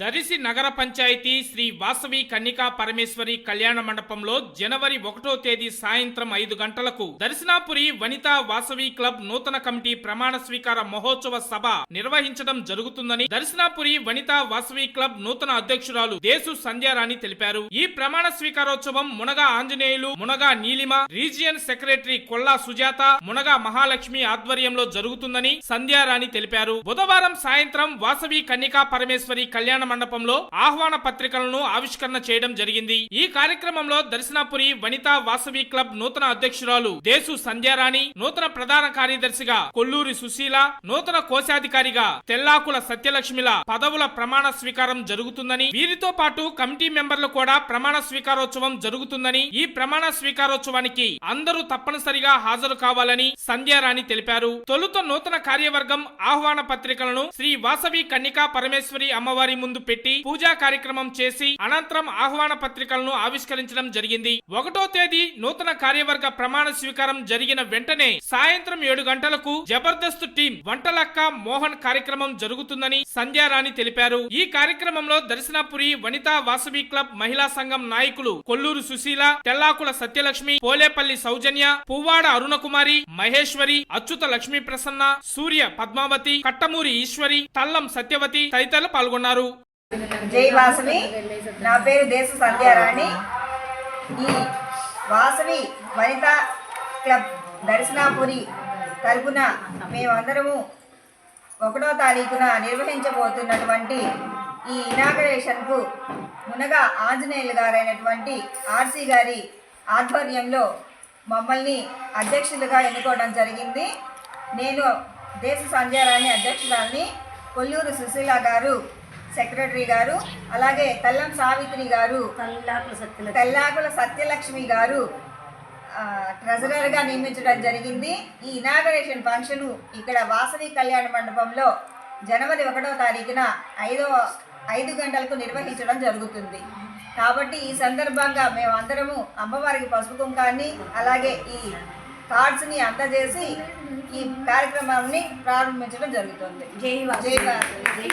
దరిసి నగర పంచాయతీ శ్రీ వాసవి కన్నికా పరమేశ్వరి కళ్యాణ మండపంలో జనవరి 1వ తేదీ సాయంత్రం 5 గంటలకు దర్శనాపురి వనితా వాసవి క్లబ్ నూతన కమిటీ ప్రమాణ స్వీకార మహోత్సవ సభ నిర్వహించడం జరుగుతుందని దర్శనాపురి వనితా వాసవి క్లబ్ నూతన అధ్యక్షురాలు దేశు సంధ్యారాణి తెలిపారు. ఈ ప్రమాణ స్వీకారోత్సవం మునగా ఆంజనేయులు, మునగా నీలిమ, రీజియన్ సెక్రటరీ కొల్లా సుజాత, మునగా మహాలక్ష్మి ఆధ్వర్యంలో జరుగుతుందని సంధ్యారాణి తెలిపారు. బుధవారం సాయంత్రం వాసవి కన్నికా పరమేశ్వరి కళ్యాణ మండపంలో ఆహ్వాన పత్రికలను ఆవిష్కరణ చేయడం జరిగింది. ఈ కార్యక్రమంలో దర్శనాపురి వనితా వాసవి క్లబ్ నూతన అధ్యక్షురాలు దేశు సంధ్యారాణి, నూతన ప్రధాన కార్యదర్శిగా కొల్లూరి సుశీల, నూతన కోశాధికారిగా తెల్లాకుల సత్యలక్ష్మిల పదవుల ప్రమాణ స్వీకారం జరుగుతుందని, వీరితో పాటు కమిటీ మెంబర్లు కూడా ప్రమాణ స్వీకారోత్సవం జరుగుతుందని, ఈ ప్రమాణ స్వీకారోత్సవానికి అందరూ తప్పనిసరిగా హాజరు కావాలని సంధ్యారాణి తెలిపారు. తొలుత నూతన కార్యవర్గం ఆహ్వాన పత్రికలను శ్రీ వాసవి కన్నికా పరమేశ్వరి అమ్మవారి ముందు పెట్టి పూజా కార్యక్రమం చేసి అనంతరం ఆహ్వాన పత్రికలను ఆవిష్కరించడం జరిగింది. 1వ తేదీ నూతన కార్యవర్గ ప్రమాణ స్వీకారం జరిగిన వెంటనే సాయంత్రం 7 గంటలకు జబర్దస్త్ టీం వంటలక్క మోహన్ కార్యక్రమం జరుగుతుందని సంధ్యారాణి తెలిపారు. ఈ కార్యక్రమంలో దర్శనాపురి వనితా వాసవి క్లబ్ మహిళా సంఘం నాయకులు కొల్లూరు సుశీల, తెల్లాకుల సత్యలక్ష్మి, పోలేపల్లి సౌజన్య, పువ్వాడ అరుణకుమారి, మహేశ్వరి, అచ్యుత లక్ష్మీ ప్రసన్న, సూర్య పద్మావతి, కట్టమూరి ఈశ్వరి, తల్లం సత్యవతి తదితరులు పాల్గొన్నారు. జై వాసవి. నా పేరు దేశ సంధ్యారాణి. ఈ వాసవి వనితా క్లబ్ దర్శనాపురి తరపున మేమందరము 1వ తారీఖున నిర్వహించబోతున్నటువంటి ఈ ఇనాగరేషన్కు మునగా ఆంజనేయులు గారైనటువంటి ఆర్సీ గారి ఆధ్వర్యంలో మమ్మల్ని అధ్యక్షులుగా ఎన్నుకోవడం జరిగింది. నేను దేశ సంధ్యారాణి అధ్యక్షురాలని, కొల్లూరు సుశీల గారు సెక్రటరీ గారు, అలాగే తల్లం సావిత్రి గారు, తెల్లాకుల సత్యలక్ష్మి గారు ట్రెజరర్గా నియమించడం జరిగింది. ఈ ఇనాగరేషన్ ఫంక్షన్ ఇక్కడ వాసవి కళ్యాణ మండపంలో జనవరి 1వ తారీఖున 5 గంటలకు నిర్వహించడం జరుగుతుంది. కాబట్టి ఈ సందర్భంగా మేమందరము అమ్మవారికి పసుపు కుంకాన్ని అలాగే ఈ కార్డ్స్ని అందజేసి ఈ కార్యక్రమాన్ని ప్రారంభించడం జరుగుతుంది. జై వాసవి.